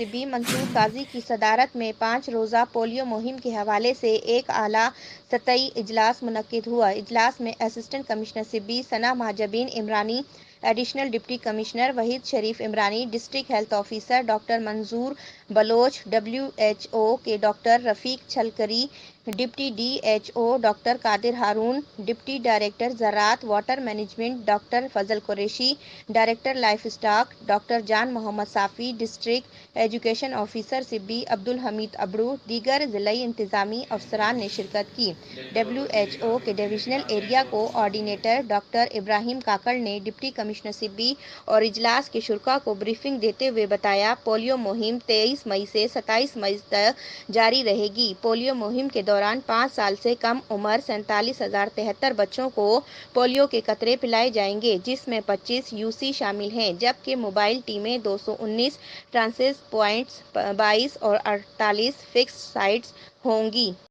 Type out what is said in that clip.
سبی منصور قاضی کی صدارت میں 5 روزہ پولیو مہم کے حوالے سے ایک اعلیٰ سطحی اجلاس منعقد ہوا۔ اجلاس میں assistant commissioner Sibi Sana Mahjabeen Umrani, additional deputy commissioner Waheed Sharif Umrani, district health officer doctor Manzoor Baloch, WHO کے doctor Rafiq Chhalgari, deputy DHO doctor Qadir Haroon, deputy director زراعت water management doctor Fazal Qureshi, director livestock doctor Jan Muhammad Safi, district education officer Sibi Abdul Hameed Abro, دیگر ضلعی انتظامی افسران نے شرکت کی۔ WHO کے divisional area coordinator doctor Ibrahim Kakar نے ڈپٹی کمشنر سبی اور اجلاس کے شرکاء کو بریفنگ دیتے ہوئے بتایا، پولیو مہم 23 مئی سے 27 مئی تک جاری رہے گی۔ پولیو مہم کے دوران 5 سال سے کم عمر 47,073 بچوں کو پولیو کے قطرے پلائے جائیں گے، جس میں 25 UC شامل ہیں، جبکہ موبائل ٹیمیں 219 ٹرانسمیشن پوائنٹس 22 اور 48 فکسڈ سائٹس ہوں گی۔